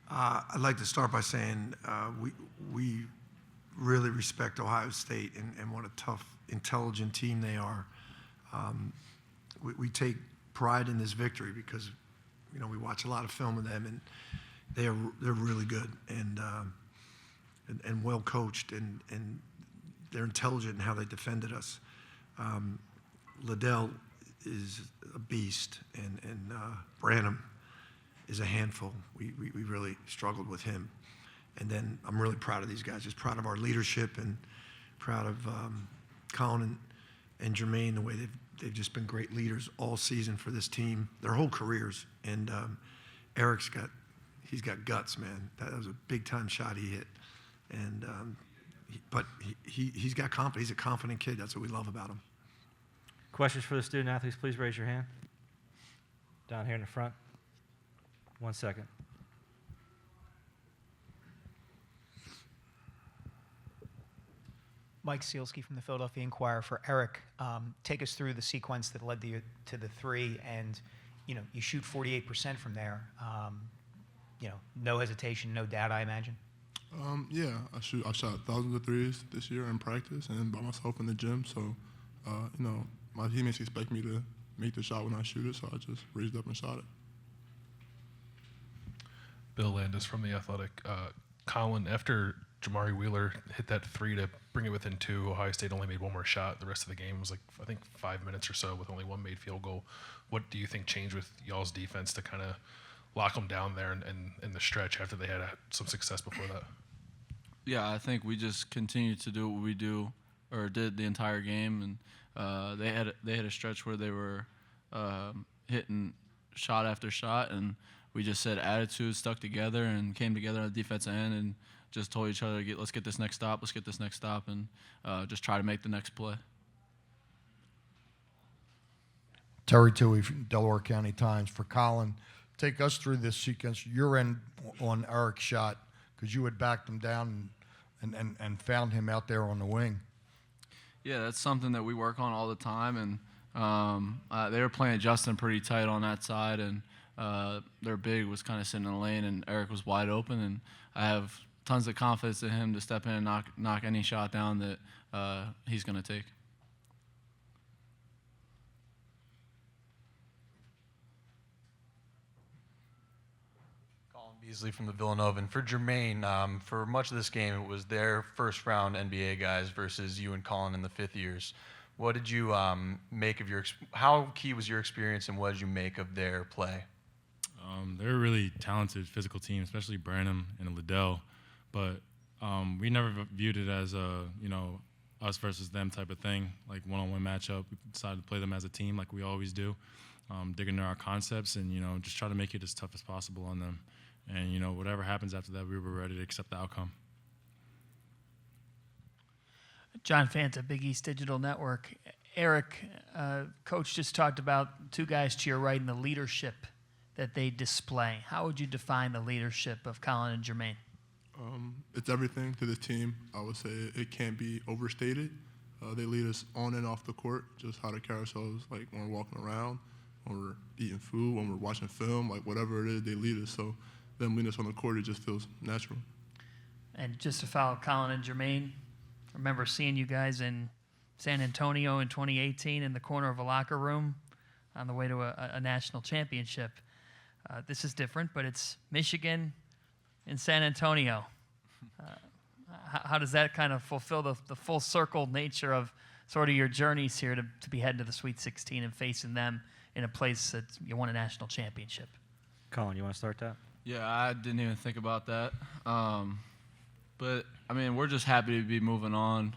I'd like to start by saying we really respect Ohio State and what a tough, intelligent team they are. We take pride in this victory because, we watch a lot of film of them, and they're really good and well coached, and they're intelligent in how they defended us. Liddell is a beast, and Branham is a handful. We really struggled with him. And then I'm really proud of these guys, just proud of our leadership and proud of Colin and Jermaine, the way they've just been great leaders all season for this team, their whole careers. And Eric's he's got guts, man. That was a big-time shot he hit. And but he's got confidence. He's a confident kid. That's what we love about him. Questions for the student athletes, please raise your hand. Down here in the front. 1 second. Mike Sealski from the Philadelphia Inquirer for Eric. Take us through the sequence that led to the three, and you shoot 48% from there. No hesitation, no doubt, I imagine. Yeah, I shot thousands of threes this year in practice and by myself in the gym. So, my teammates expect me to make the shot when I shoot it, so I just raised up and shot it. Bill Landis from The Athletic. Colin, after Jamari Wheeler hit that three to bring it within two, Ohio State only made one more shot. The rest of the game was I think 5 minutes or so with only one made field goal. What do you think changed with y'all's defense to kind of lock them down there in the stretch after they had some success before that? Yeah, I think we just continued to do what we do or did the entire game, and they had a stretch where they were hitting shot after shot, and we just said attitude, stuck together, and came together on the defensive end and just told each other, let's get this next stop, and just try to make the next play. Terry Toohey from Delaware County Times. For Colin, take us through this sequence. Your end on Eric's shot, because you had backed him down and found him out there on the wing. Yeah, that's something that we work on all the time, and they were playing Justin pretty tight on that side, and their big was kind of sitting in the lane, and Eric was wide open, and I have tons of confidence in him to step in and knock any shot down that he's going to take. Beasley from the Villanova. And for Jermaine, for much of this game, it was their first-round NBA guys versus you and Colin in the fifth years. What did you make of how key was your experience, and what did you make of their play? They're a really talented physical team, especially Branham and Liddell. But we never viewed it as a, us versus them type of thing, like one-on-one matchup. We decided to play them as a team like we always do, dig into our concepts and, just try to make it as tough as possible on them. And, whatever happens after that, we were ready to accept the outcome. John Fanta, Big East Digital Network. Eric, Coach just talked about two guys to your right and the leadership that they display. How would you define the leadership of Colin and Jermaine? It's everything to the team. I would say it can't be overstated. They lead us on and off the court, just how to carry ourselves, like when we're walking around, when we're eating food, when we're watching film, like whatever it is, they lead us. So them leading us on the court, it just feels natural. And just to follow Colin and Jermaine, I remember seeing you guys in San Antonio in 2018 in the corner of a locker room on the way to a national championship. This is different, but it's Michigan in San Antonio. How does that kind of fulfill the full circle nature of sort of your journeys here to be heading to the Sweet 16 and facing them in a place that you won a national championship? Colin, you want to start that? Yeah, I didn't even think about that. But, we're just happy to be moving on.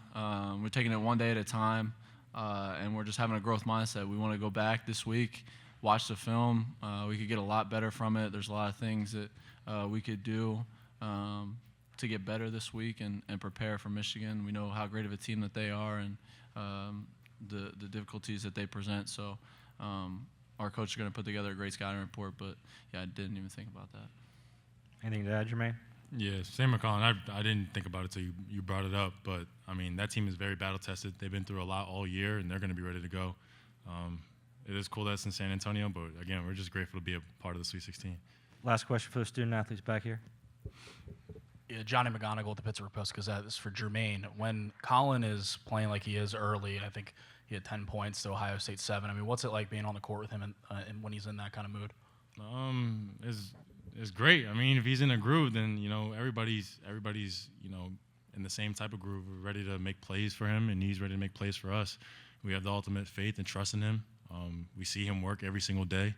We're taking it one day at a time, and we're just having a growth mindset. We want to go back this week, watch the film. We could get a lot better from it. There's a lot of things that we could do to get better this week and prepare for Michigan. We know how great of a team that they are and the difficulties that they present. So our coach is going to put together a great scouting report, but, yeah, I didn't even think about that. Anything to add, Jermaine? Yeah, same with Colin. I didn't think about it until you brought it up, but, that team is very battle-tested. They've been through a lot all year, and they're going to be ready to go. It is cool that it's in San Antonio, but, again, we're just grateful to be a part of the Sweet 16. Last question for the student athletes back here. Johnny McGonigal with the Pittsburgh Post-Gazette. This is for Jermaine. When Colin is playing like he is early, I think he had 10 points to Ohio State 7. I mean, what's it like being on the court with him and when he's in that kind of mood? It's great. I mean, if he's in a groove, then everybody's in the same type of groove. We're ready to make plays for him, and he's ready to make plays for us. We have the ultimate faith and trust in him. We see him work every single day,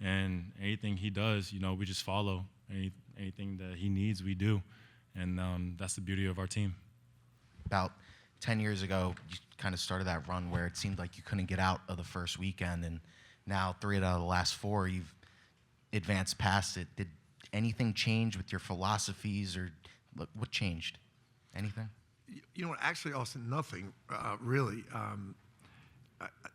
and anything he does, we just follow. Anything that he needs, we do, and that's the beauty of our team. About 10 years ago, you kind of started that run where it seemed like you couldn't get out of the first weekend, and now 3 out of the last 4, you've advanced past it. Did anything change with your philosophies, or what changed? Anything? Actually, Austin, nothing really.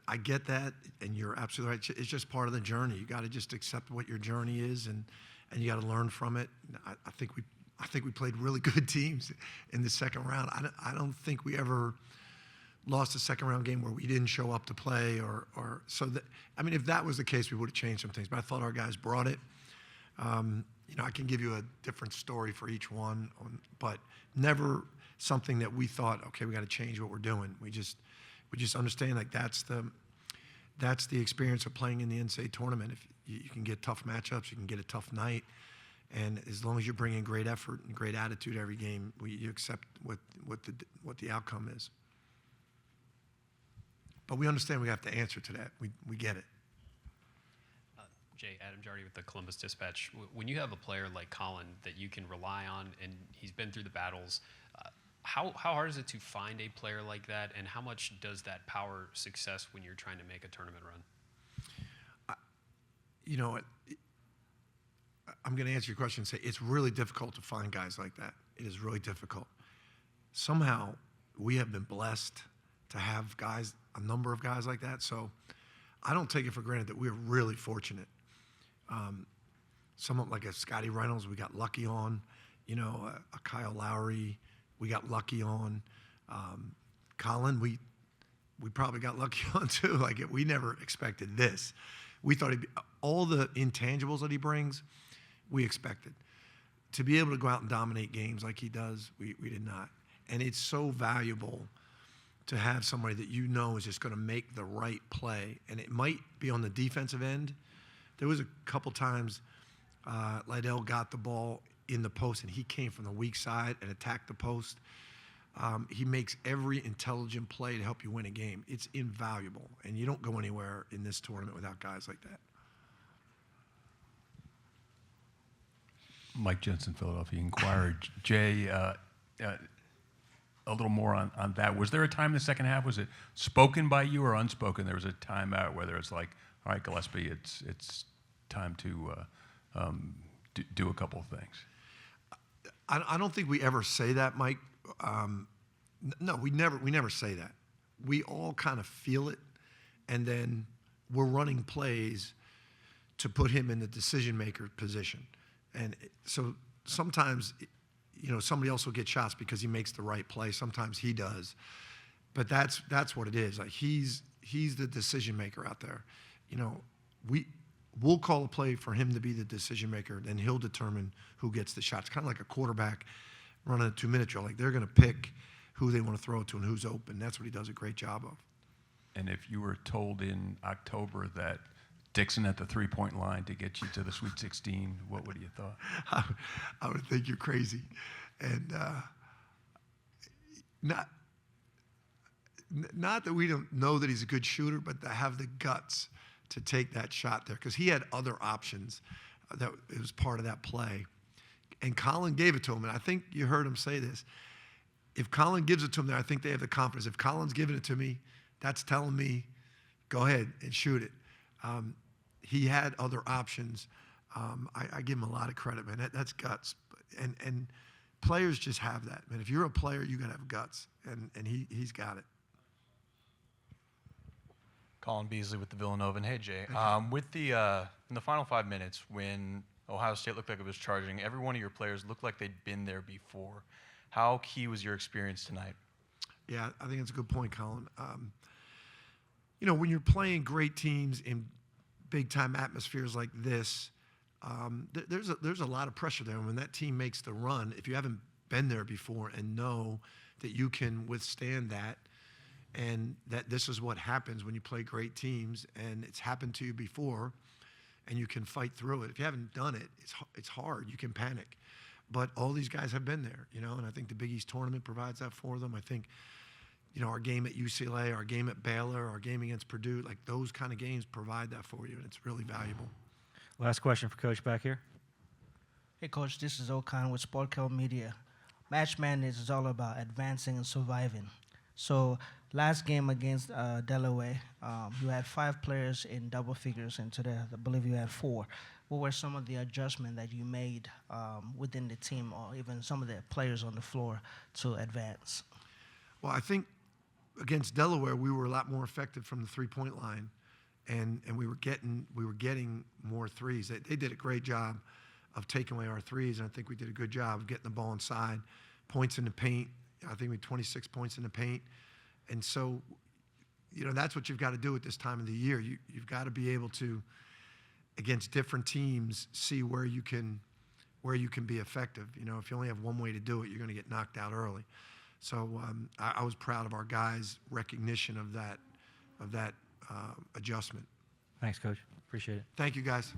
I get that, and you're absolutely right. It's just part of the journey. You got to just accept what your journey is, and you got to learn from it. I think we played really good teams in the second round. I don't think we ever lost a second round game where we didn't show up to play, or so that. I mean, if that was the case, we would have changed some things. But I thought our guys brought it. I can give you a different story for each one, but never something that we thought, okay, we got to change what we're doing. We just understand like that's the experience of playing in the NCAA tournament. If you can get tough matchups, you can get a tough night, and as long as you're bringing great effort and great attitude every game, you accept what the outcome is. But we understand we have to answer to that. We get it. Jay, Adam Jardy with the Columbus Dispatch. When you have a player like Colin that you can rely on, and he's been through the battles, how hard is it to find a player like that, and how much does that power success when you're trying to make a tournament run? I'm going to answer your question and say it's really difficult to find guys like that. It is really difficult. Somehow, we have been blessed to have a number of guys like that. So I don't take it for granted that we're really fortunate. Someone like a Scotty Reynolds, we got lucky on. A Kyle Lowry, we got lucky on. Colin, we probably got lucky on too. Like we never expected this. We thought all the intangibles that he brings, we expected. To be able to go out and dominate games like he does, we did not. And it's so valuable to have somebody that is just going to make the right play. And it might be on the defensive end. There was a couple times Liddell got the ball in the post, and he came from the weak side and attacked the post. He makes every intelligent play to help you win a game. It's invaluable, and you don't go anywhere in this tournament without guys like that. Mike Jensen, Philadelphia Inquirer. Jay, a little more on that. Was there a time in the second half, was it spoken by you or unspoken? There was a timeout where it's like, all right, Gillespie, it's time to do a couple of things. I don't think we ever say that, Mike. No, we never say that. We all kind of feel it, and then we're running plays to put him in the decision maker position. And so sometimes, somebody else will get shots because he makes the right play. Sometimes he does, but that's what it is. Like he's the decision maker out there. We'll call a play for him to be the decision maker, then he'll determine who gets the shots. Kind of like a quarterback running a 2-minute drill. Like they're going to pick who they want to throw it to and who's open. That's what he does a great job of. And if you were told in October that Dixon at the three-point line to get you to the Sweet 16, what would you have thought? I would think you're crazy. And not that we don't know that he's a good shooter, but to have the guts to take that shot there, because he had other options that it was part of that play. And Colin gave it to him, and I think you heard him say this. If Colin gives it to him there, I think they have the confidence. If Colin's giving it to me, that's telling me, go ahead and shoot it. He had other options. I give him a lot of credit, man. That's guts. And players just have that, man. If you're a player, you got to have guts, and he's got it. Colin Beasley with the Villanova. And hey, Jay, with the in the final 5 minutes when Ohio State looked like it was charging, every one of your players looked like they'd been there before. How key was your experience tonight? Yeah, I think it's a good point, Colin. When you're playing great teams in big-time atmospheres like this, there's a lot of pressure there. When that team makes the run, if you haven't been there before and know that you can withstand that, and that this is what happens when you play great teams, and it's happened to you before, and you can fight through it. If you haven't done it, it's hard. You can panic. But all these guys have been there, and I think the Big East tournament provides that for them. I think, our game at UCLA, our game at Baylor, our game against Purdue, like those kind of games provide that for you, and it's really valuable. Last question for Coach back here. Hey, Coach, this is Okan with Sportco Media. Match Madness is all about advancing and surviving. So last game against Delaware, you had 5 players in double figures, and today I believe you had 4. What were some of the adjustments that you made within the team, or even some of the players on the floor, to advance? Well, I think against Delaware, we were a lot more effective from the three-point line, and we were getting more threes. They did a great job of taking away our threes, and I think we did a good job of getting the ball inside, points in the paint. I think we had 26 points in the paint. And so, that's what you've got to do at this time of the year. You've got to be able to, against different teams, see where you can be effective. If you only have one way to do it, you're going to get knocked out early. So I was proud of our guys' recognition of that adjustment. Thanks, Coach. Appreciate it. Thank you, guys.